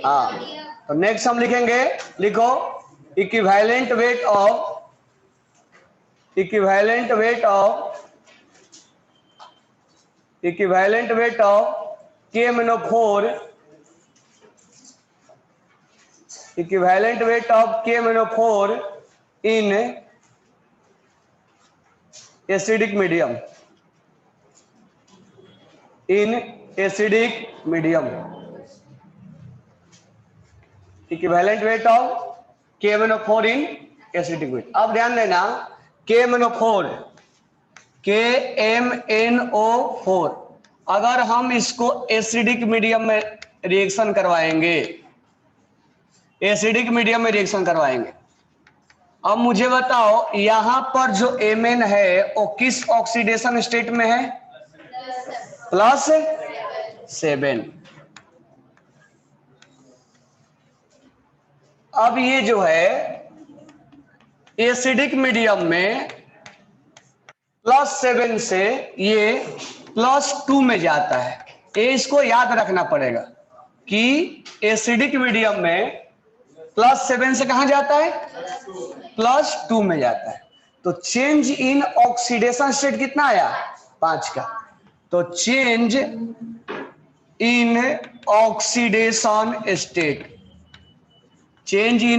हाँ, तो नेक्स्ट हम लिखेंगे, लिखो equivalent weight of equivalent weight of KMnO4 equivalent weight of KMnO4 in acidic medium equivalent weight of KMnO4 in acidic medium. अब ध्यान देना, KMnO4 अगर हम इसको एसिडिक मीडियम में रिएक्शन करवाएंगे, अब मुझे बताओ यहां पर जो Mn है वो किस ऑक्सीडेशन स्टेट में है? +7। अब ये जो है एसिडिक मीडियम में +7 से ये +2 में जाता है। ये इसको याद रखना पड़ेगा कि एसिडिक मीडियम में +7 से कहां जाता है? +2 में जाता है। तो चेंज इन ऑक्सीडेशन स्टेट कितना आया? 5 का। तो चेंज इन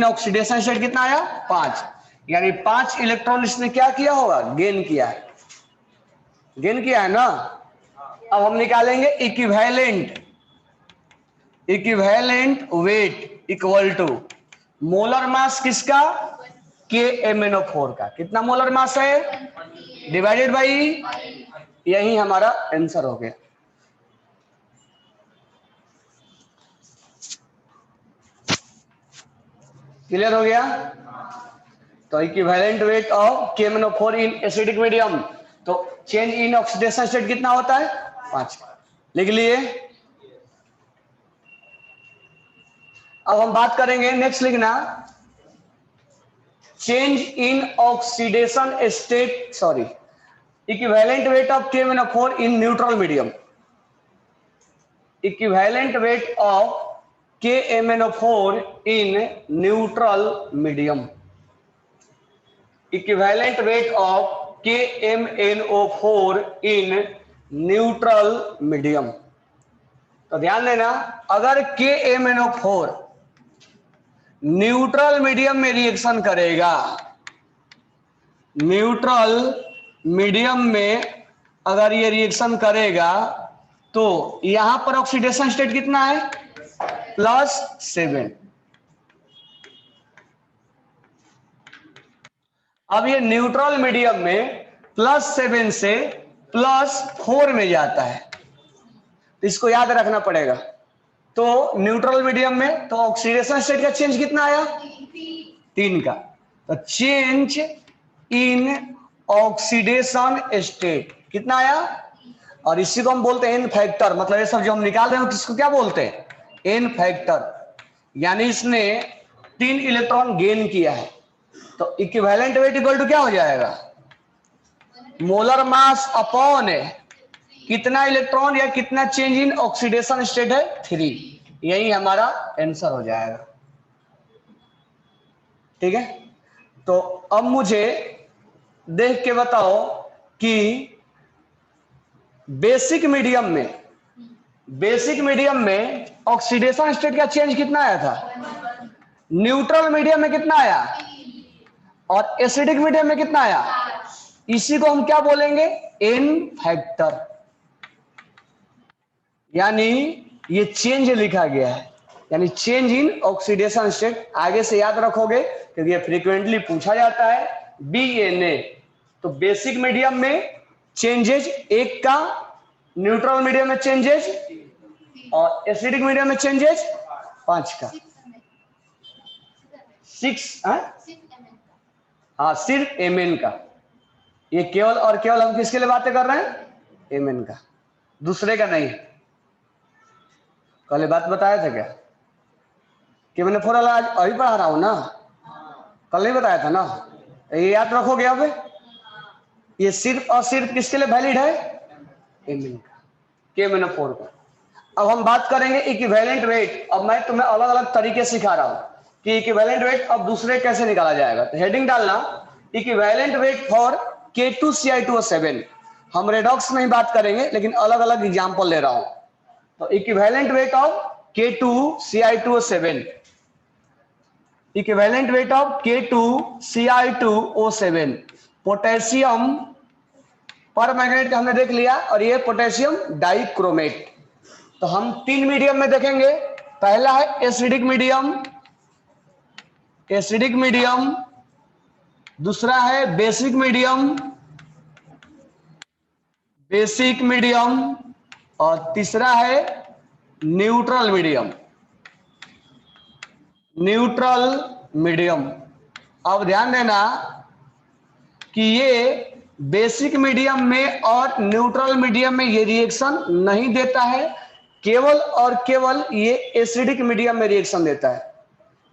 ऑक्सीडेशन स्टेट कितना आया? 5। यानी 5 इलेक्ट्रॉन इसने क्या किया होगा? गेन किया है ना। अब हम निकालेंगे equivalent weight equal to molar mass किसका? KMnO4 का। कितना मोलर मास है? डिवाइडेड बाई, यही हमारा आंसर हो गया। क्लियर हो गया? तो equivalent weight of KMnO4 in acidic medium, तो चेंज इन ऑक्सीडेशन स्टेट कितना होता है? 5। लिख लिए। अब हम बात करेंगे, नेक्स्ट लिखना, change in oxidation state equivalent weight of KMnO4 in neutral medium. Equivalent weight of KMnO4 in neutral medium. Equivalent weight of KMnO4 in neutral medium. तो ध्यान देना, अगर KMnO4 न्यूट्रल मीडियम में रिएक्शन करेगा, न्यूट्रल मीडियम में अगर ये reaction करेगा तो यहां पर ऑक्सीडेशन स्टेट कितना है? +7। अब ये न्यूट्रल मीडियम में +7 से +4 में जाता है, तो इसको याद रखना पड़ेगा। तो न्यूट्रल मीडियम में तो ऑक्सीडेशन स्टेट का चेंज कितना आया? 3 का। तो चेंज इन ऑक्सीडेशन स्टेट कितना आया? और इसी को हम बोलते हैं एन फैक्टर। मतलब ये सब जो हम निकाल रहे हैं किसको क्या बोलते हैं? N factor. यानी इसने 3 इलेक्ट्रॉन गेन किया है। तो इक्विवेलेंट वेट इक्वल टू क्या हो जाएगा? मोलर मास अपॉन कितना इलेक्ट्रॉन या कितना चेंज इन ऑक्सीडेशन स्टेट है? 3। यही हमारा आंसर हो जाएगा। ठीक है, तो अब मुझे देख के बताओ कि बेसिक मीडियम में ऑक्सीडेशन स्टेट का चेंज कितना आया था? न्यूट्रल मीडियम में कितना आया? और एसिडिक मीडियम में कितना आया? इसी को हम क्या बोलेंगे? N factor. यानी ये चेंज लिखा गया है, यानी चेंज इन ऑक्सीडेशन स्टेट। आगे से याद रखोगे क्योंकि ये फ्रीक्वेंटली पूछा जाता है। BNA, तो बेसिक मीडियम में चेंजेज 1 का, न्यूट्रल मीडियम में चेंजेज, और एसिडिक मीडियम में चेंजेज 5 का। 6 हाँ, सिर्फ Mn का। ये केवल और केवल हम किसके लिए बातें कर रहे हैं? Mn का, दूसरे का नहीं। कल बात बताया था क्या कि मैंने फोरल आज अभी पढ़ा रहा हूं ना? कल नहीं बताया था ना? ये याद रखोगे। अब ये सिर्फ और सिर्फ किसके लिए वैलिड है? Mn का, KMnO4 का। अब हम बात करेंगे इक्विवेलेंट वेट। अब मैं तुम्हें अलग अलग तरीके सिखा रहा हूं कि इक्विवेलेंट वेट अब दूसरे कैसे निकाला जाएगा। तो हेडिंग डालना इक्विवेलेंट वेट फॉर K2Ci2O7। हम रेडॉक्स में ही बात करेंगे लेकिन अलग अलग एग्जांपल ले रहा हूं। तो equivalent weight of K2Ci2O7, equivalent weight of K2Ci2O7। Potassium पर मैग्नेट का हमने देख लिया और ये पोटेशियम डाइक्रोमेट। तो हम तीन मीडियम में देखेंगे। पहला है एसिडिक मीडियम, एसिडिक मीडियम, दूसरा है बेसिक मीडियम, बेसिक मीडियम, और तीसरा है न्यूट्रल मीडियम, न्यूट्रल मीडियम। अब ध्यान देना कि ये बेसिक मीडियम में और न्यूट्रल मीडियम में ये रिएक्शन नहीं देता है, केवल और केवल ये एसिडिक मीडियम में रिएक्शन देता है।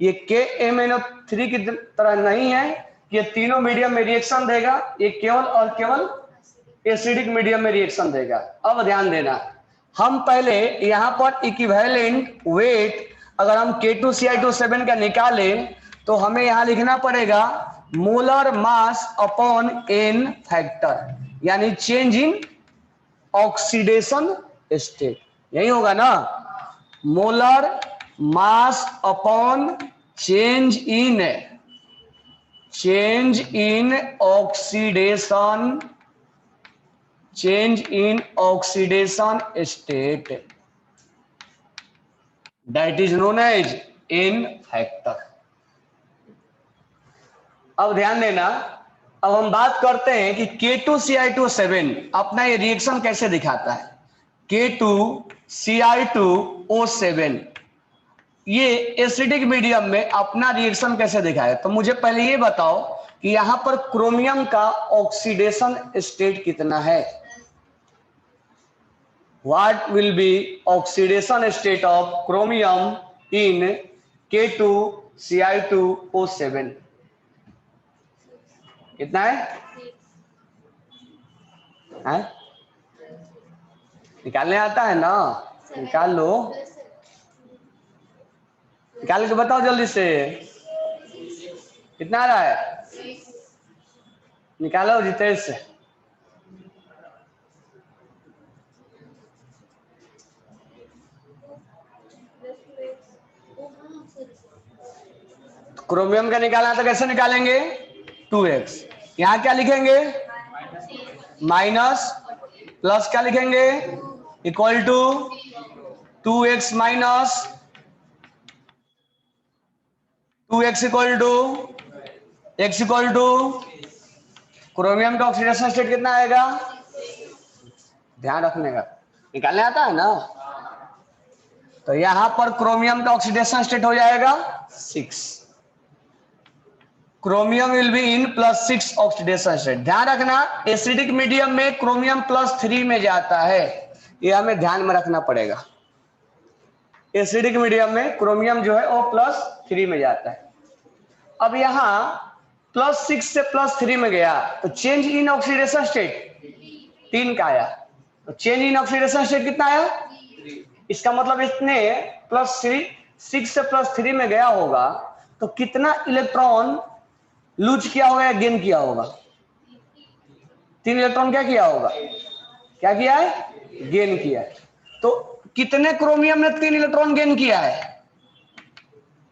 ये KMnO3 की तरह नहीं है कि ये तीनों मीडियम में रिएक्शन देगा, ये केवल और केवल एसिडिक मीडियम में रिएक्शन देगा। अब ध्यान देना, हम पहले यहां पर इक्विवेलेंट वेट अगर हम K2Ci2O7 का निकालें तो हमें यहां लिखना पड़ेगा molar mass upon N factor, यानी चेंज इन ऑक्सीडेशन स्टेट। यही होगा ना, molar mass upon change in oxidation, change in oxidation state, that is known as N factor. अब ध्यान देना, अब हम बात करते हैं कि K2Ci2O7 अपना ये रिएक्शन कैसे दिखाता है। K2Ci2O7 ये एसिडिक मीडियम में अपना रिएक्शन कैसे दिखाए। तो मुझे पहले ये बताओ कि यहां पर क्रोमियम का ऑक्सीडेशन स्टेट कितना है। What will be oxidation state of chromium in K2Ci2O7? कितना है? निकालने आता है ना, निकाल लो, निकाल के बताओ जल्दी से कितना आ रहा है, निकालो जितेश। क्रोमियम का निकालना तो कैसे निकालेंगे, 2x। यहां क्या लिखेंगे, माइनस, प्लस क्या लिखेंगे, equal to 2x minus 2x equal to x equal to chromium का ऑक्सीडेशन स्टेट कितना आएगा, ध्यान रखने का, निकालने आता है ना। तो यहां पर क्रोमियम का ऑक्सीडेशन स्टेट हो जाएगा 6, chromium will be in +6 oxidation state. ध्यान रखना, एसिडिक मीडियम में क्रोमियम +3 में जाता है, ये हमें ध्यान में रखना पड़ेगा। एसिडिक मीडियम में क्रोमियम जो है वो +3 में जाता है। अब यहां +6 से +3 में गया तो चेंज इन ऑक्सीडेशन स्टेट 3 का आया। तो चेंज इन ऑक्सीडेशन स्टेट कितना आया, इसका मतलब इसने +6 से +3 में गया होगा तो कितना इलेक्ट्रॉन लूज किया होगा या गेन किया होगा, 3 इलेक्ट्रॉन क्या किया होगा, क्या किया है, गेन किया है। तो कितने क्रोमियम ने 3 इलेक्ट्रॉन गेन किया है,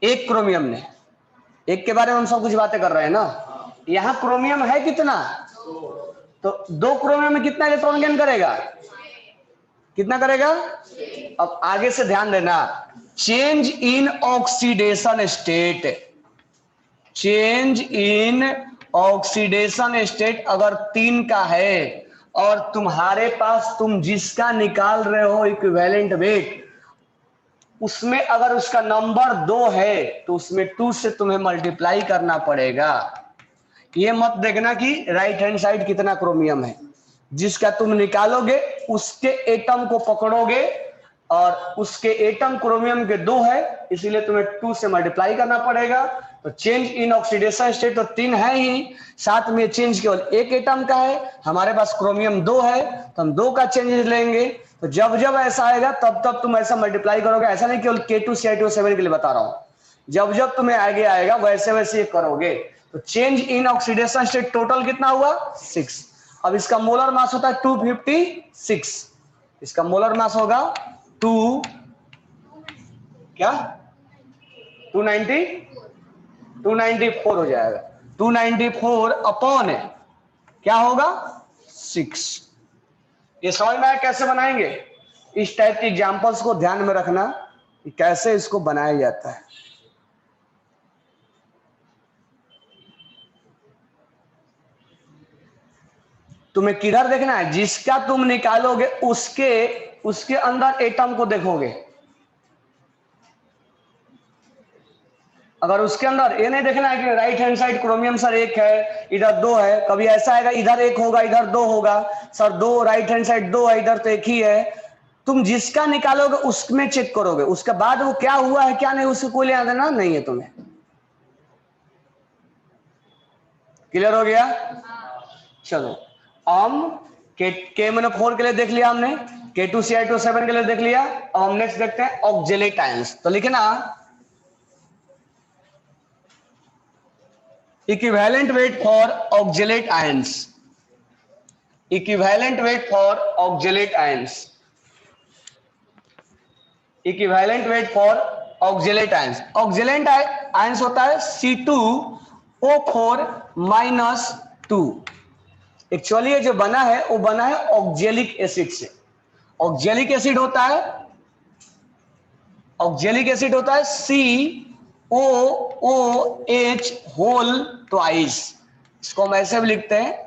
एक क्रोमियम ने। एक के बारे में हम सब कुछ बातें कर रहे हैं ना। यहां क्रोमियम है कितना, तो 2 क्रोमियम में कितना इलेक्ट्रॉन गेन करेगा, कितना करेगा। अब आगे से ध्यान देना, change in oxidation state, change in oxidation state अगर 3 का है और तुम्हारे पास तुम जिसका निकाल रहे हो इक्विवेलेंट वेट, उसमें अगर उसका नंबर 2 है तो उसमें 2 से तुम्हें मल्टीप्लाई करना पड़ेगा। ये मत देखना कि राइट हैंड साइड कितना क्रोमियम है, जिसका तुम निकालोगे उसके एटम को पकड़ोगे और उसके एटम क्रोमियम के 2 है, इसीलिए तुम्हें 2 से मल्टीप्लाई करना पड़ेगा। तो चेंज इन ऑक्सीडेशन स्टेट तो 3 है ही, साथ में चेंज केवल एक एटम का है, हमारे पास क्रोमियम 2 है तो हम 2 का चेंज लेंगे। तो जब जब ऐसा आएगा तब तब तुम ऐसा मल्टीप्लाई करोगे, ऐसा नहीं केवल K2CH2O7 के लिए बता रहा हूं, जब जब तुम्हें आगे आएगा वैसे वैसे ये करोगे। तो change in oxidation state total कितना हुआ 6। अब इसका मोलर मास होता है 256, इसका मोलर मास होगा 2 क्या 294 हो जाएगा। 294 अपॉन क्या होगा 6। ये समझ में आया कैसे बनाएंगे? इस टाइप के एग्जांपल्स को ध्यान में रखना कि कैसे इसको बनाया जाता है। तुम्हें किधर देखना है, जिसका तुम निकालोगे उसके अंदर एटम को देखोगे। अगर उसके अंदर ये नहीं देखना है कि right hand side chromium sir 1 है इधर 2 है, कभी ऐसा आएगा इधर 1 होगा इधर 2 होगा, सर 2 राइट हैंड साइड 2 है इधर तो 1 ही है। तुम जिसका निकालोगे उसमें चेक करोगे, उसके बाद वो क्या हुआ है क्या नहीं उससे कोई लेना देना नहीं है तुम्हें। क्लियर हो गया? चलो हम K-4 के लिए देख लिया हमने, K2CH2O7 के लिए देख लिया। अब हम नेक्स्ट देखते हैं ऑक्जेलेट आयंस। तो लिखना equivalent weight for oxalate ions, equivalent weight for oxalate ions, equivalent weight for oxalate ions। oxalate ions होता है C2O4 -2। एक्चुअली ये जो बना है वो बना है ऑक्जेलिक एसिड से। ऑक्जेलिक एसिड होता है COOH होल ट्वाइस, इसको हम ऐसे भी लिखते हैं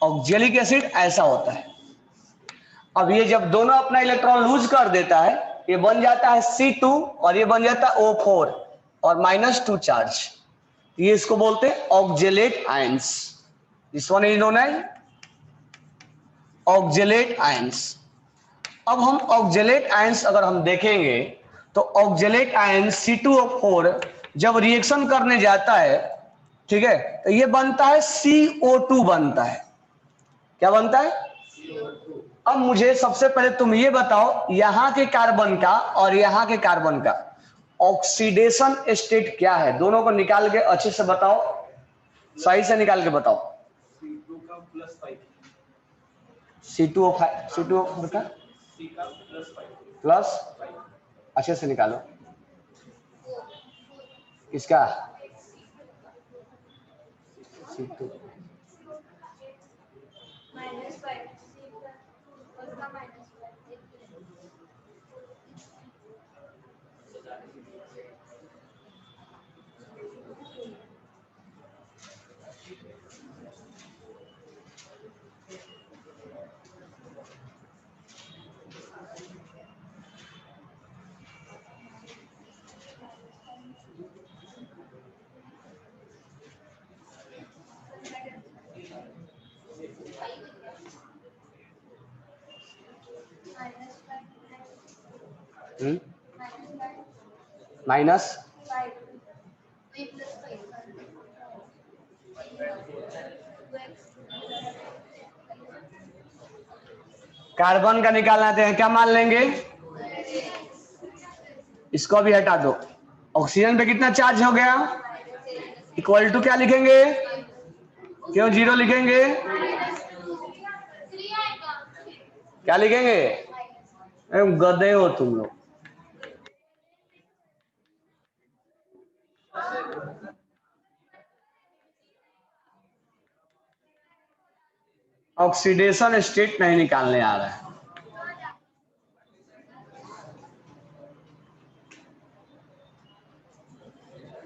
ऑक्जेलिक एसिड ऐसा होता है। अब ये जब दोनों अपना इलेक्ट्रॉन लूज कर देता है ये बन जाता है C2 और ये बन जाता है O4 और -2 चार्ज, ये इसको बोलते हैं oxalate ions. This one is known as oxalate ions. अब हम ऑक्जेलेट आयंस अगर हम देखेंगे तो ऑक्जेलेट आयंस C2O4 जब रिएक्शन करने जाता है, ठीक है, तो ये बनता है CO2 बनता है। क्या बनता है? CO2। अब मुझे सबसे पहले तुम ये बताओ यहां के कार्बन का और यहां के कार्बन का ऑक्सीडेशन स्टेट क्या है, दोनों को निकाल के अच्छे से बताओ, सही से निकाल के बताओ। C2 का +5, C2O4 का प्लस अच्छे से निकालो इसका C2 माइनस कार्बन का निकालना है क्या मान लेंगे, इसको भी हटा दो। ऑक्सीजन पे कितना चार्ज हो गया, इक्वल टू क्या लिखेंगे, क्यों 0 लिखेंगे, क्या लिखेंगे, गधे हो तुम लोग। ऑक्सीडेशन स्टेट नहीं निकालने आ रहा है।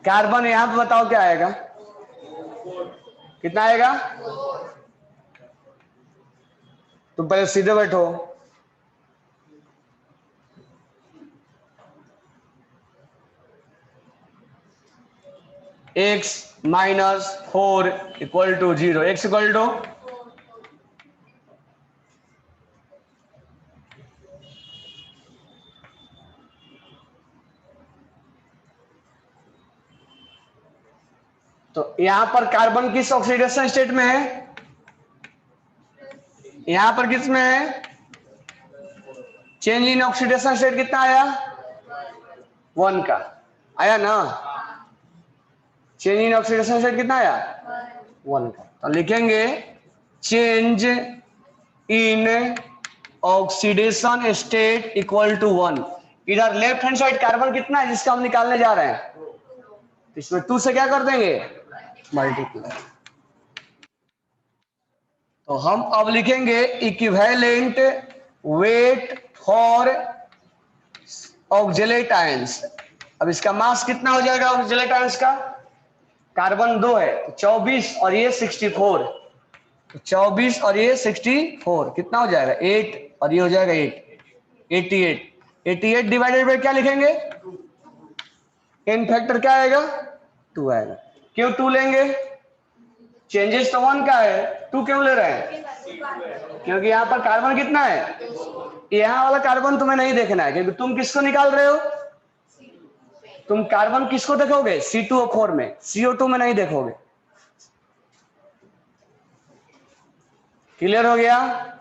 कार्बन यहां पे बताओ क्या आएगा, कितना आएगा, तुम पहले सीधे बैठो। x -4 equal to 0, x equal to तो यहां पर कार्बन किस ऑक्सीडेशन स्टेट में है, यहां पर किसमें है, चेंज इन ऑक्सीडेशन स्टेट कितना आया, 1 का आया ना, चेंज इन ऑक्सीडेशन स्टेट कितना आया, 1 का। तो लिखेंगे change in oxidation state equal to 1। इधर लेफ्ट हैंड साइड कार्बन कितना है जिसका हम निकालने जा रहे हैं, तो इसमें 2 से क्या कर देंगे, मल्टीप्लाई। तो हम अब लिखेंगे equivalent weight for oxalate ions. अब इसका मास कितना हो जाएगा ऑक्जेलेट आयंस का, कार्बन 2 है तो 24 और ये 64, तो 24 और ये 64 कितना हो जाएगा 8 और ये हो जाएगा 8, 88। 88 डिवाइडेड बाय क्या लिखेंगे, एन फैक्टर क्या आएगा, 2 आएगा। क्यों 2 लेंगे, चेंजेस तो 1 का है, 2 क्यों ले रहे हैं, क्योंकि यहाँ पर कार्बन कितना है, यहाँ वाला कार्बन तुम्हें नहीं देखना है, क्योंकि तुम किसको निकाल रहे हो, तुम कार्बन किसको देखोगे, C2O4 में, CO2 में नहीं देखोगे। क्लियर हो गया।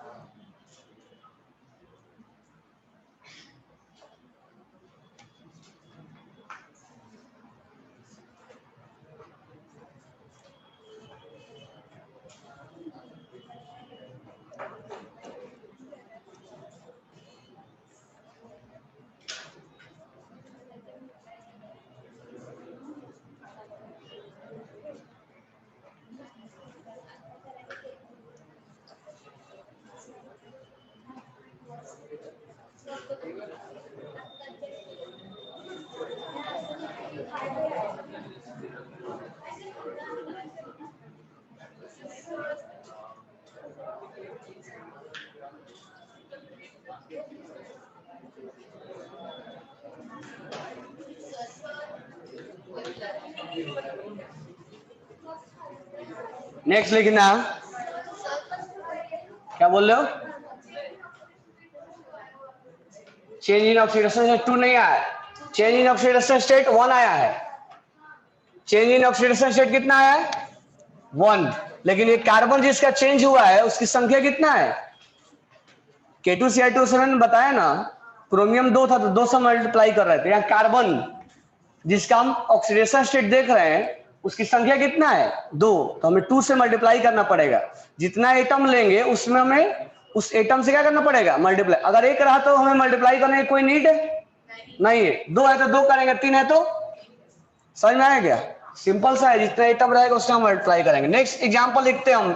नेक्स्ट लिखना, क्या बोल रहे हो, चेंज इन ऑक्सीडेशन स्टेट 2 नहीं आया है, चेंज इन ऑक्सीडेशन स्टेट 1 आया है, चेंज इन ऑक्सीडेशन स्टेट कितना आया है 1, लेकिन ये कार्बन जिसका चेंज हुआ है उसकी संख्या कितना है, K2Cl2 ने बताया ना, क्रोमियम 2 था तो 2 से मल्टीप्लाई कर रहे थे, यहाँ कार्बन जिसका हम ऑक्सीडेशन स्टेट देख रहे हैं उसकी संख्या कितना है 2, तो हमें 2 से मल्टीप्लाई करना पड़ेगा। जितना एटम लेंगे उसमें हमें उस एटम से क्या करना पड़ेगा, मल्टीप्लाई। अगर 1 रहा तो हमें मल्टीप्लाई करने की कोई नीड नहीं है, 2 है तो 2 करेंगे, 3 है तो, समझ में आया क्या, सिंपल सा है, जितना एटम रहेगा उससे हम मल्टीप्लाई करेंगे। नेक्स्ट एग्जांपल लिखते हैं हम,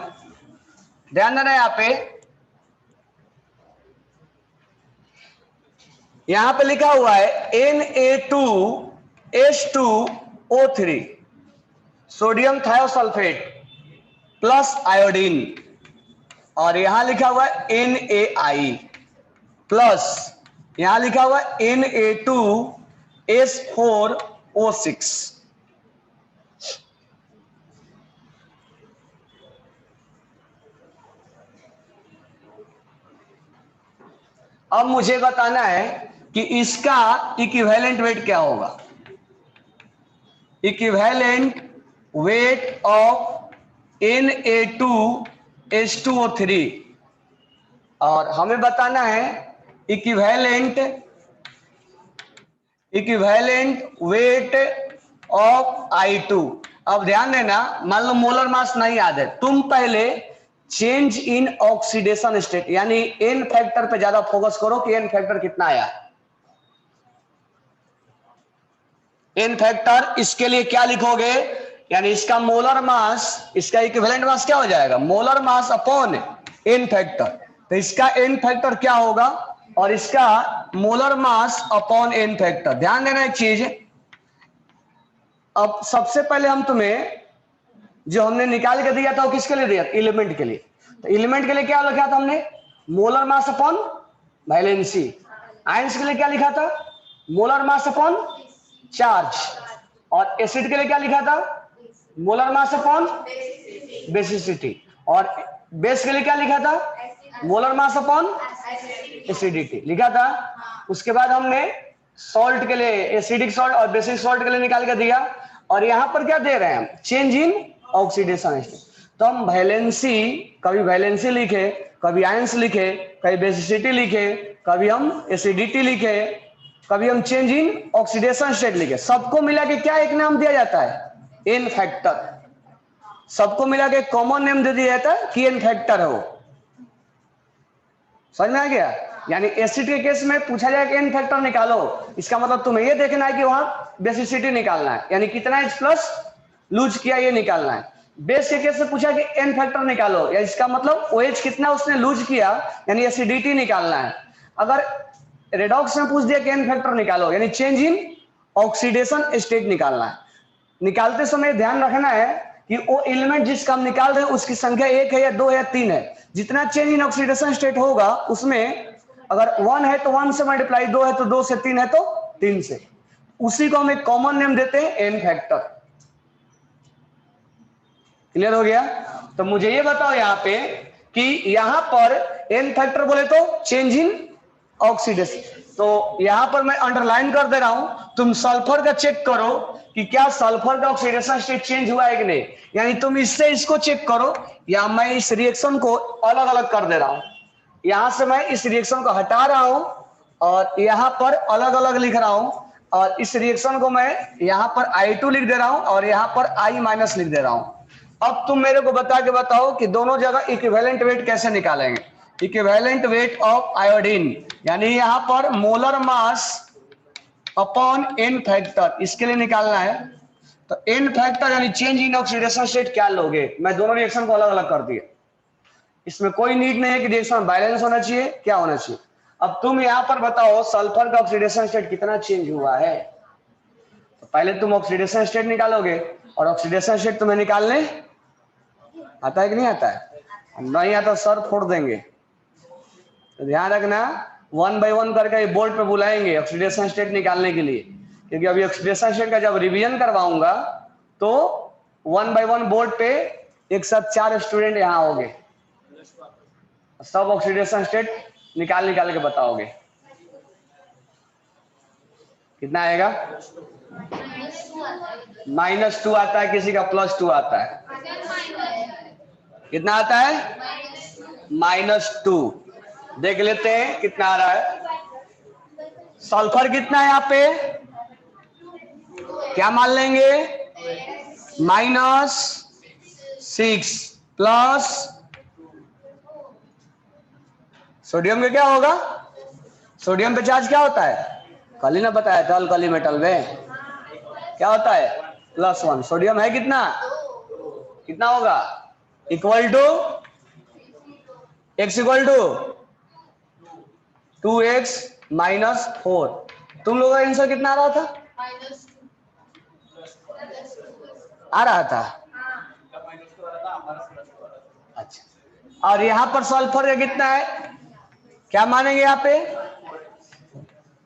ध्यान देना यहाँ पे, यहां पे लिखा हुआ है Na2H2O3 sodium thiosulphate plus iodine, और यहां लिखा हुआ है NaI प्लस, यहां लिखा हुआ है Na2S4O6। अब मुझे बताना है कि इसका इक्विवेलेंट वेट क्या होगा, इक्विवेलेंट वेट ऑफ Na2H2O3, और हमें बताना है इक्विवेलेंट वेट ऑफ I2। अब ध्यान देना, मान लो मोलर मास नहीं याद है, तुम पहले चेंज इन ऑक्सीडेशन स्टेट यानी एन फैक्टर पे ज्यादा फोकस करो कि एन फैक्टर कितना आया, एन फैक्टर, इसके लिए क्या लिखोगे, यानी इसका मोलर मास, इसका इक्विवेलेंट मास क्या हो जाएगा, molar mass upon N factor. तो इसका एन फैक्टर क्या होगा और इसका molar mass upon N factor. ध्यान देना एक चीज, अब सबसे पहले हम तुम्हें जो हमने निकाल के दिया था वो किसके लिए दिया, एलिमेंट के लिए। तो एलिमेंट के लिए क्या लिखा था हमने, molar mass upon valency. Ions के लिए क्या लिखा था, मोलर मास अपॉन चार्ज। और एसिड के लिए क्या लिखा था, मोलर मास अपॉन बेसिसिटी। और बेस के लिए क्या लिखा था, मोलर मास अपॉन एसिडिटी लिखा था। उसके बाद हमने सॉल्ट के लिए एसिडिक सॉल्ट और बेसिक सॉल्ट के लिए निकाल के दिया। और यहां पर क्या दे रहे हैं, चेंज इन ऑक्सीडेशन स्टेट। तो हम वैलेंसी, कभी वैलेंसी लिखे कभी आयंस लिखे, कभी बेसिसिटी लिखे, कभी हम एसिडिटी लिखे, कभी हम चेंज इन ऑक्सीडेशन स्टेट लिखे, सबको मिला के क्या एक नाम दिया जाता है? N factor. सबको मिला के कॉमन नेम दे दिया जाता है कि एन फैक्टर है वो। समझ में आ गया? यानी एसिड के केस में पूछा जाए कि एन फैक्टर निकालो, इसका मतलब तुम्हें ये देखना है कि वहां बेसिसिटी निकालना है, यानी कितना H प्लस लूज किया ये निकालना है। बेस के केस में पूछा कि एन फैक्टर निकालो, या इसका मतलब OH कितना उसने लूज किया, यानी एसिडिटी निकालना है। अगर रेडॉक्स में पूछ दिया कि एन फैक्टर निकालो, यानी चेंज इन ऑक्सीडेशन स्टेट निकालना है। निकालते समय ध्यान रखना है कि वो एलिमेंट जिसका हम निकाल रहे हैं उसकी संख्या 1 है या 2 है या 3 है। जितना चेंज इन ऑक्सीडेशन स्टेट होगा उसमें अगर 1 है तो 1 से मल्टीप्लाई, 2 है तो 2 से, 3 है तो 3 से, उसी को हम एक कॉमन नेम देते हैं एन फैक्टर। क्लियर हो गया? तो मुझे ये बताओ यहाँ पे कि यहां पर एन फैक्टर बोले तो चेंज इन ऑक्सीडेशन, तो यहां पर मैं अंडरलाइन कर दे रहा हूं, तुम सल्फर का चेक करो कि क्या सल्फर का ऑक्सीडेशन स्टेट चेंज हुआ है कि नहीं। यानी तुम इससे इसको चेक करो, या मैं इस रिएक्शन को अलग अलग कर दे रहा हूं। यहां से मैं इस रिएक्शन को हटा रहा हूं और यहां पर अलग अलग लिख रहा हूं, और इस रिएक्शन को मैं यहां पर I2 लिख दे रहा हूं और यहां पर I माइनस लिख दे रहा हूं। अब तुम मेरे को बता के बताओ कि दोनों जगह इक्विवेलेंट वेट कैसे निकालेंगे। इक्विवेलेंट वेट ऑफ आयोडीन, यानी यहां पर molar mass upon N factor, इसके लिए निकालना है। तो एन फैक्टर यानी चेंज इन ऑक्सीडेशन स्टेट क्या लोगे? मैं दोनों रिएक्शन को अलग अलग कर दिया, इसमें कोई नीड नहीं है कि रिएक्शन बैलेंस होना चाहिए, क्या होना चाहिए। अब तुम यहां पर बताओ सल्फर का ऑक्सीडेशन स्टेट कितना चेंज हुआ है। तो पहले तुम ऑक्सीडेशन स्टेट निकालोगे, और ऑक्सीडेशन स्टेट तुम्हें निकालने आता है कि नहीं आता है? नहीं आता सर फोड़ देंगे। तो ध्यान रखना, 1 बाय 1 करके बोर्ड पे बुलाएंगे ऑक्सीडेशन स्टेट निकालने के लिए, क्योंकि अभी ऑक्सीडेशन स्टेट का जब रिवीजन करवाऊंगा तो 1 बाय 1 बोर्ड पे एक साथ 4 स्टूडेंट यहाँ होंगे, सब ऑक्सीडेशन स्टेट निकाल के बताओगे। कितना आएगा? -2 आता है, किसी का +2 आता है। कितना आता है? -2। देख लेते हैं कितना आ रहा है। सल्फर कितना है यहाँ पे? क्या मान लेंगे? -6 प्लस सोडियम का क्या होगा? सोडियम पे चार्ज क्या होता है? कल ही ना बताया था, अल्कली मेटल में क्या होता है? +1। सोडियम है कितना? कितना होगा? Equal to x equal to 2x - 4। तुम लोगों का आंसर कितना आ रहा था? आ रहा था। अच्छा, और यहां पर सल्फर का कितना है? क्या मानेंगे यहाँ पे?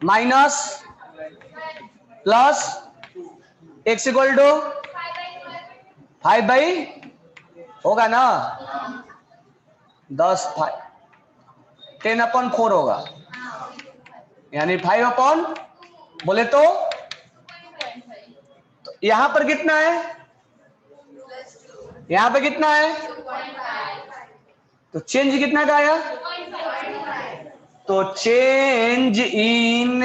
Minus plus x equal to 5 होगा ना? 10/4 होगा, यानी 5 बोले तो यहां पर कितना है? यहां पे कितना है? तो चेंज कितना का आया? तो change in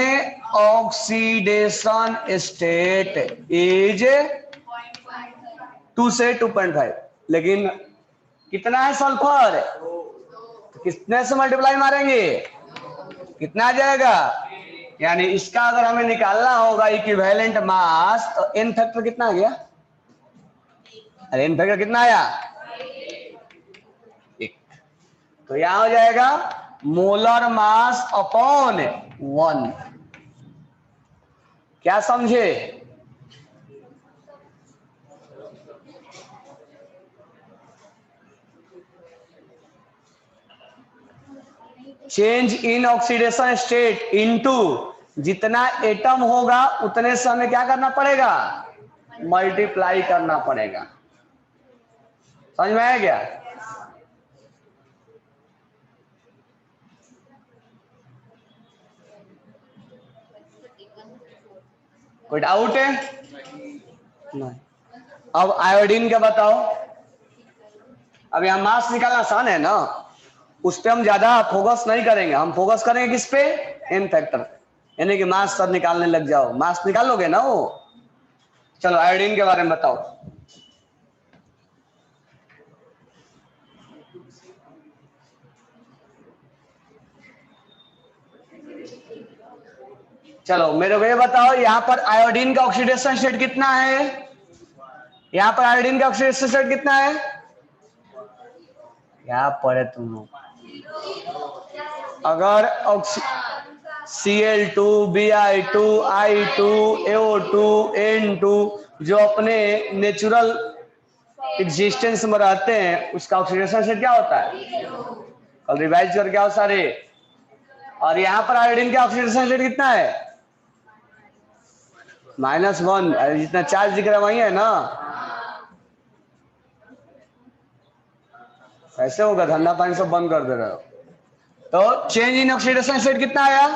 oxidation state is 2 से 2.5। लेकिन कितना है सल्फर? तो कितने से मल्टीप्लाई मारेंगे? कितना आ जाएगा? यानी इसका अगर हमें निकालना होगा इक्विवेलेंट मास, तो एन फैक्टर कितना आ गया? अरे एन फैक्टर कितना आया? 1। तो यहां हो जाएगा मोलर मास अपॉन 1। क्या समझे? Change in oxidation state into जितना एटम होगा उतने से हमें क्या करना पड़ेगा? मल्टीप्लाई करना पड़ेगा। समझ में आया क्या? कोई डाउट है? नहीं। अब आयोडीन का बताओ। अब यहां मास निकालना आसान है ना, उस पर हम ज्यादा फोकस नहीं करेंगे, हम फोकस करेंगे किस पे, एन फैक्टर, यानी कि मास सब निकालने लग जाओ, मास निकालोगे ना वो। चलो आयोडीन के बारे में बताओ। चलो मेरे को ये बताओ, यहाँ पर आयोडीन का ऑक्सीडेशन स्टेट कितना है, यहाँ पर आयोडीन का ऑक्सीडेशन स्टेट कितना है, क्या पढ़े तुम लोग। अगर Cl2 Br2 I2 AO2 N2 जो अपने नेचुरल एग्जिस्टेंस में रहते हैं उसका ऑक्सीडेशन स्टेट क्या होता है, कल रिवाइज करके आओ सारे। और यहाँ पर आयोडीन का ऑक्सीडेशन स्टेट कितना है, -1, जितना चार्ज दिख रहा है वही है ना। ऐसे होगा, धंधा पानी सब बंद कर दे रहे हो। तो चेंज इन ऑक्सीडेशन स्टेट कितना आया,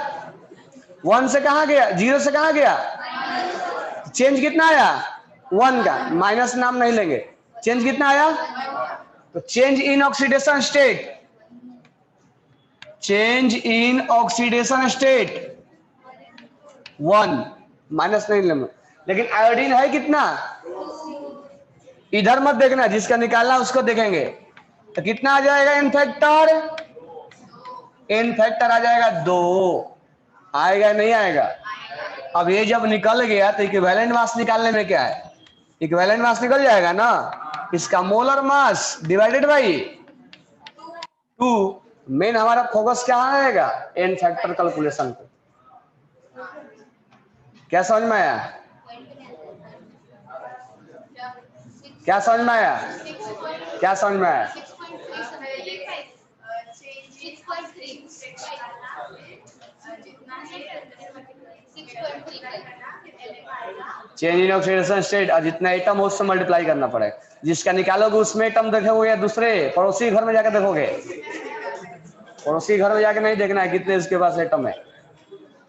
1 से कहा गया, 0 से कहा गया, चेंज कितना आया 1 का, माइनस नाम नहीं लेंगे, चेंज कितना आया। तो change in oxidation state, change in oxidation state 1, minus नहीं लेंगे। लेकिन आयोडीन है कितना, इधर मत देखना, जिसका निकालना उसको देखेंगे। तो कितना आ जाएगा एन फैक्टर, एन फैक्टर आ जाएगा 2, आएगा नहीं आएगा। अब ये जब निकल गया तो इक्विवेलेंट मास निकालने में क्या है, इक्विवेलेंट मास निकल जाएगा ना, इसका molar mass divided by 2। Main हमारा फोकस क्या आएगा, एन फैक्टर कैलकुलेशन पे। क्या समझ में आया, क्या समझ में आया, क्या समझ में आया। चेंज इन ऑक्सीडेशन स्टेट, और जितना एटम हो उससे मल्टीप्लाई करना पड़ेगा, जिसका निकालोगे उसमें एटम देखोगे या दूसरे पड़ोसी घर में जाकर देखोगे, पड़ोसी घर में जाके नहीं देखना है कितने उसके पास एटम है,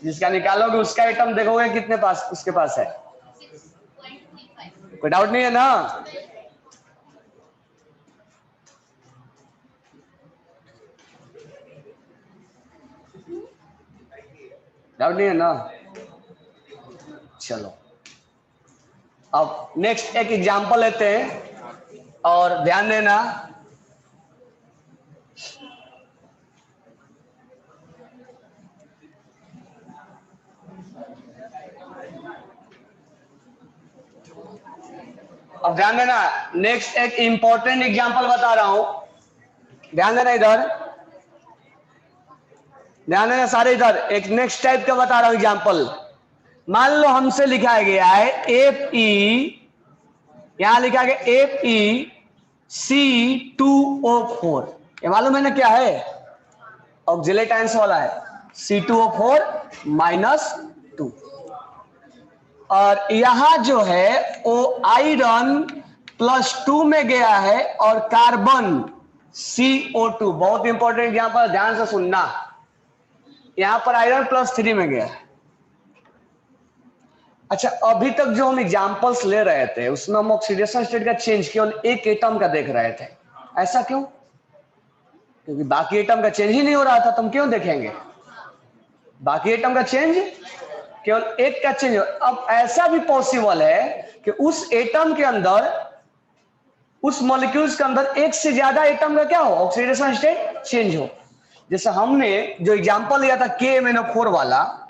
जिसका निकालोगे उसका एटम देखोगे कितने पास उसके पास है। कोई डाउट नहीं है ना। डाउट नहीं है ना। चलो अब नेक्स्ट एक एग्जांपल लेते हैं और ध्यान देना। अब ध्यान देना, नेक्स्ट एक इंपॉर्टेंट एग्जांपल बता रहा हूं, ध्यान देना इधर, ध्यान देना सारे इधर। एक नेक्स्ट टाइप का बता रहा हूं एग्जांपल। मान लो हमसे लिखा गया है Fe, यहां लिखा गया FeC2O4, ये मालूम है ना क्या है, ऑक्सिलेट आयंस वाला है, C2O4 -2। और यहां जो है वो आयरन +2 में गया है और कार्बन CO2, बहुत इंपॉर्टेंट एग्जांपल, ध्यान से सुनना। यहां पर आयरन +3 में गया है। अच्छा, अभी तक जो हम एग्जांपल्स ले रहे थे उसमें हम ऑक्सीडेशन स्टेट का चेंज केवल एक एटम का देख रहे थे, ऐसा क्यों, क्योंकि बाकी एटम का चेंज ही नहीं हो रहा था, तुम क्यों देखेंगे, बाकी एटम का चेंज केवल एक का चेंज हो। अब ऐसा भी पॉसिबल है कि उस एटम के अंदर, उस मॉलिक्यूल्स के अंदर एक से ज्यादा एटम का क्या हो, ऑक्सीडेशन स्टेट चेंज हो। जैसे हमने जो एग्जांपल लिया था KMnO4 वाला,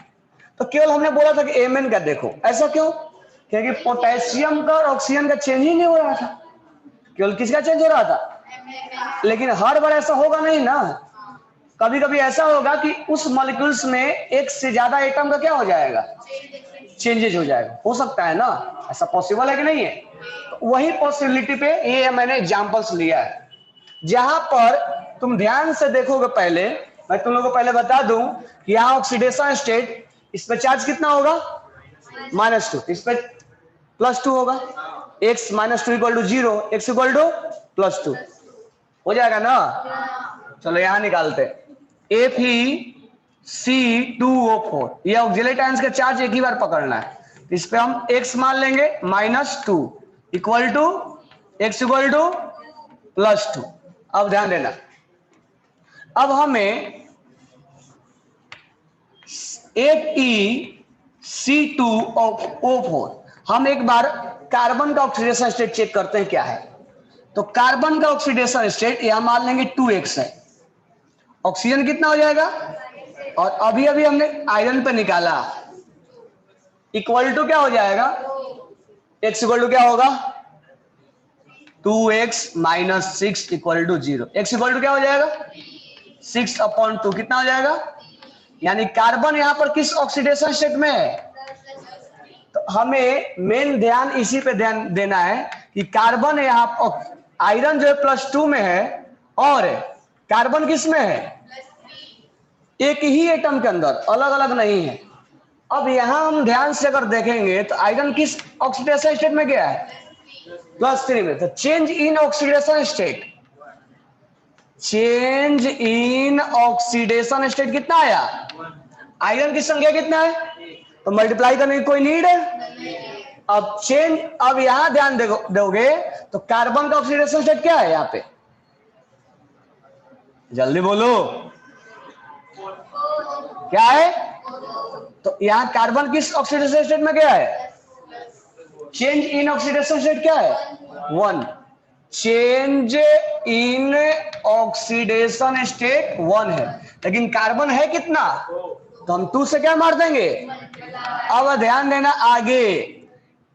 तो केवल हमने बोला था कि Mn का देखो, ऐसा क्यों, क्योंकि पोटेशियम का और ऑक्सीजन का चेंज ही नहीं हो रहा था, केवल किसका चेंज हो रहा था। लेकिन हर बार ऐसा होगा नहीं ना, कभी कभी ऐसा होगा कि उस मॉलिक्यूल्स में एक से ज्यादा एटम का क्या हो जाएगा, चेंजेज हो जाएगा, हो सकता है ना, ऐसा पॉसिबल है कि नहीं है। तो वही पॉसिबिलिटी पे ये मैंने एग्जांपल्स लिया है, जहां पर तुम ध्यान से देखोगे। पहले मैं तुम लोगों को पहले बता दूं कि यहाँ ऑक्सीडेशन स्टेट, इस पे चार्ज कितना होगा -2, इस पे +2 होगा, x -2 = 0, x = +2 हो जाएगा ना। चलो यहां निकालते, FeC2O4, ये ऑक्सिलेट आयंस का चार्ज एक ही बार पकड़ना है, इस पे हम x मान लेंगे -2 = x = +2। अब ध्यान देना, अब हमें 8E C2O4, हम एक बार कार्बन का ऑक्सीडेशन स्टेट चेक करते हैं क्या है। तो कार्बन का ऑक्सीडेशन स्टेट यहां मान लेंगे 2x है, ऑक्सीजन कितना हो जाएगा, और अभी अभी हमने आयरन पे निकाला, इक्वल टू क्या हो जाएगा, x इक्वल टू क्या होगा, 2x minus 6 equal to 0। x equal to क्या हो जाएगा, 6/2 कितना हो जाएगा, यानी कार्बन यहां पर किस ऑक्सीडेशन स्टेट में है। तो हमें मेन ध्यान इसी पे ध्यान देना है कि कार्बन यहां, आयरन जो है +2 में है और कार्बन किस में है, एक ही एटम के अंदर, अलग अलग नहीं है। अब यहां हम ध्यान से अगर देखेंगे तो आयरन किस ऑक्सीडेशन स्टेट में गया है, +3 में। तो change in oxidation state, change in oxidation state कितना आया, आयरन की संख्या कितना है, तो मल्टीप्लाई करने की कोई नीड है। अब चेंज, अब यहां ध्यान दोगे तो कार्बन का ऑक्सीडेशन स्टेट क्या है यहां पे, जल्दी बोलो क्या है। तो यहां कार्बन किस ऑक्सीडेशन स्टेट में गया है, चेंज इन ऑक्सीडेशन स्टेट क्या है, 1। चेंज इन ऑक्सीडेशन स्टेट 1 है, लेकिन कार्बन है कितना, तो हम 2 से क्या मार देंगे। अब ध्यान देना आगे,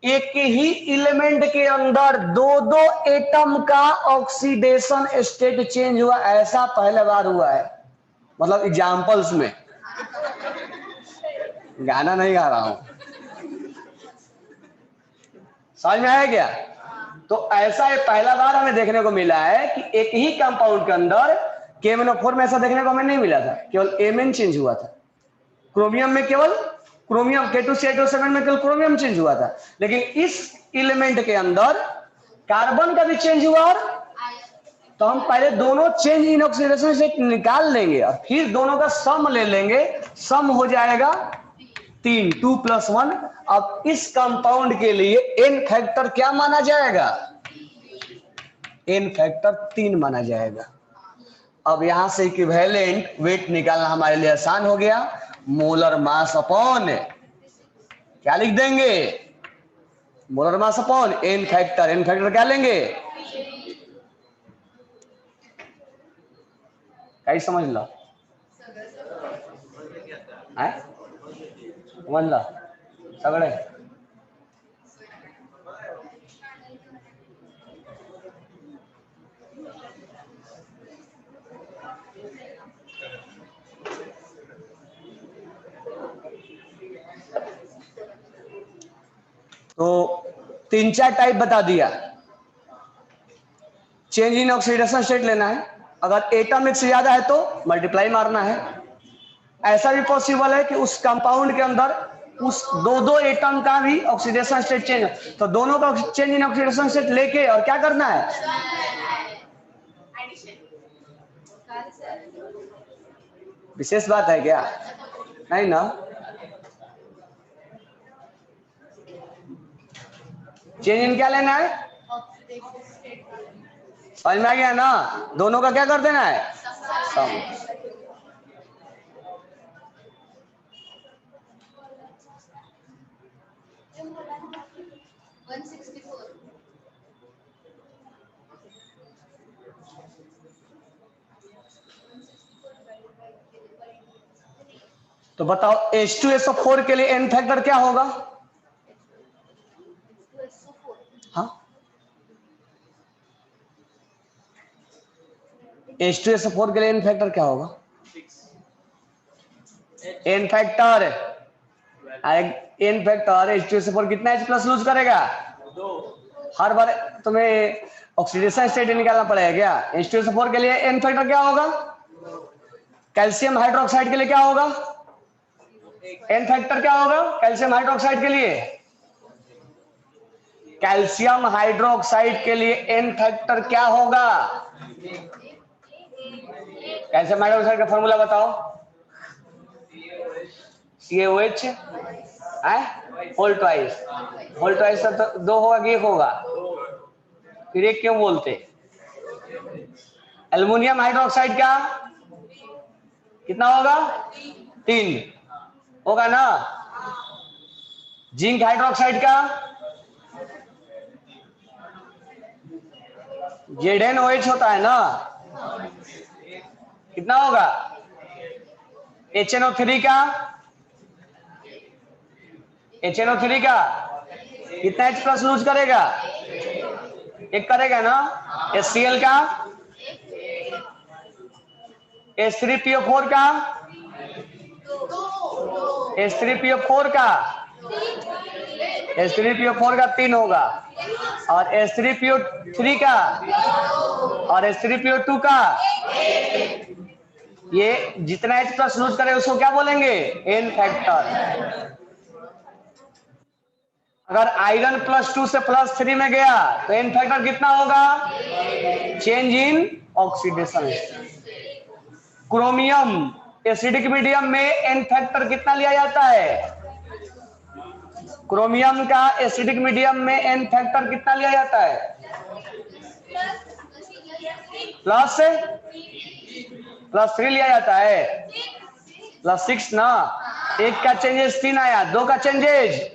एक ही एलिमेंट के अंदर दो दो एटम का ऑक्सीडेशन स्टेट चेंज हुआ, ऐसा पहले बार हुआ है, मतलब एग्जांपल्स में, गाना नहीं गा रहा हूं, समझ में आया क्या। तो ऐसा ये पहला बार हमें देखने को मिला है कि एक ही कंपाउंड के अंदर KMnO4 में ऐसा देखने को हमें नहीं मिला था, केवल एमएन चेंज हुआ था। क्रोमियम में केवल क्रोमियम, K2CH7 में केवल क्रोमियम चेंज हुआ था, लेकिन इस एलिमेंट के अंदर कार्बन का भी चेंज हुआ। और तो हम पहले दोनों चेंज इन ऑक्सीडेशन से निकाल लेंगे और फिर दोनों का सम ले लेंगे, सम हो जाएगा 3, 2 + 1। अब इस कंपाउंड के लिए एन फैक्टर क्या माना जाएगा, एन फैक्टर 3 माना जाएगा। अब यहां से इक्विवेलेंट वेट निकालना हमारे लिए आसान हो गया, मोलर मास अपॉन क्या लिख देंगे, molar mass upon N factor. N factor क्या लेंगे, कैसे समझ लो, समझ लो सगड़े। तो 3-4 टाइप बता दिया। चेंज इन ऑक्सीडेशन स्टेट लेना है, अगर एटम एक से ज्यादा है तो मल्टीप्लाई मारना है। ऐसा भी पॉसिबल है कि उस कंपाउंड के अंदर उस दो एटम का भी ऑक्सीडेशन स्टेट चेंज, तो दोनों का चेंज इन ऑक्सीडेशन स्टेट लेके और क्या करना है, विशेष बात है क्या, नहीं ना। चेंज इन क्या लेना है, समझ में आ गया ना, दोनों का क्या कर देना है, सम। तो बताओ H2SO4 के लिए एन फैक्टर क्या होगा, हाँ H2SO4 के लिए एन फैक्टर क्या होगा, एन फैक्टर H2SO4 कितना H प्लस लूज करेगा, हर बार तुम्हें ऑक्सीडेशन स्टेट निकालना पड़ेगा क्या। H2SO4 के लिए एन फैक्टर क्या होगा, कैल्शियम हाइड्रोक्साइड के लिए क्या होगा, एन फैक्टर क्या होगा कैल्शियम हाइड्रोक्साइड के लिए, कैल्शियम हाइड्रोक्साइड के लिए एन फैक्टर क्या होगा, कैल्शियम हाइड्रोक्साइड का फॉर्मूला बताओ, CaOH whole twice, whole twice तो 2 होगा कि 1 होगा, फिर 1 क्यों बोलते। एल्युमिनियम हाइड्रोक्साइड का कितना होगा? 3 होगा ना। जिंक हाइड्रोक्साइड का ZnOH होता है ना, कितना होगा? HNO3 का कितना H प्लस लूज करेगा? एक करेगा ना। HCl का H3PO4 का H3PO4 का 3 होगा, और H3PO3 का और H3PO2 का ये जितना H प्लस लूज करे उसको क्या बोलेंगे? N factor. अगर आयरन +2 से +3 में गया तो एन फैक्टर कितना होगा? Change in oxidation. Chromium acidic medium में एन फैक्टर कितना लिया जाता है? क्रोमियम का एसिडिक मीडियम में एन फैक्टर कितना लिया जाता है? +3 लिया जाता है, +6 ना। एक का चेंजेस 3 आया, 2 का चेंजेस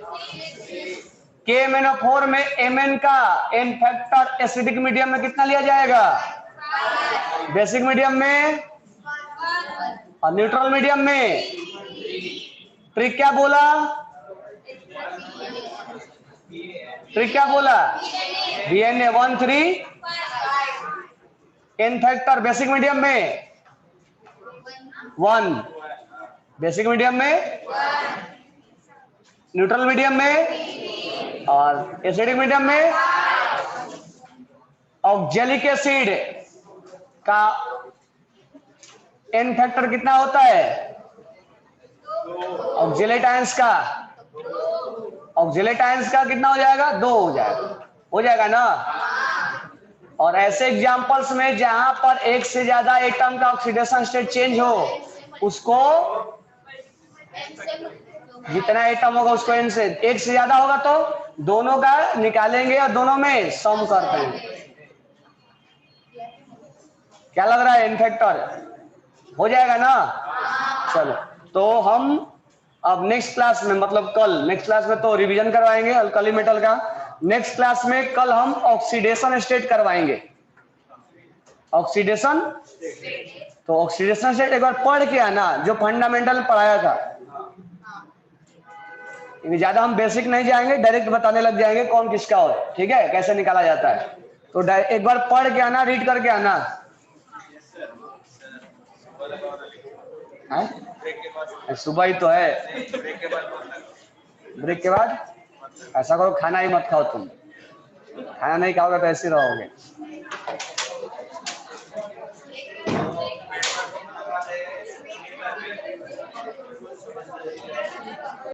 KMnO4 में Mn का एन फैक्टर एसिडिक मीडियम में कितना लिया जाएगा? बेसिक मीडियम में और न्यूट्रल मीडियम में। ट्रिक क्या बोला? DNA13 N factor basic medium में 1, बेसिक मीडियम में, न्यूट्रल मीडियम में और एसिडिक मीडियम में। ऑक्जेलिक एसिड का एन फैक्टर कितना होता है? ऑक्जेलेट आयंस का कितना हो जाएगा? 2 हो जाएगा ना। और ऐसे एग्जांपल्स में जहां पर एक से ज्यादा एटम का ऑक्सीडेशन स्टेट चेंज हो, उसको जितना एटम होगा उसको एन से, एक से ज्यादा होगा तो दोनों का निकालेंगे और दोनों में सम करते हैं। क्या लग रहा है? एन फैक्टर हो जाएगा ना। चलो, तो हम अब नेक्स्ट क्लास में, मतलब कल नेक्स्ट क्लास में तो रिवीजन करवाएंगे अल्कली मेटल का। नेक्स्ट क्लास में कल हम ऑक्सीडेशन स्टेट करवाएंगे। ऑक्सीडेशन, तो ऑक्सीडेशन स्टेट एक बार पढ़ के आना, जो फंडामेंटल पढ़ाया था। ज्यादा हम बेसिक नहीं जाएंगे, डायरेक्ट बताने लग जाएंगे कौन किसका हो, ठीक है, कैसे निकाला जाता है। तो एक बार पढ़ के आना, रीड करके आना। सुबह ही तो है, ब्रेक के बाद ऐसा करो, खाना ही मत खाओ तुम। खाना नहीं खाओगे तो ऐसे रहोगे।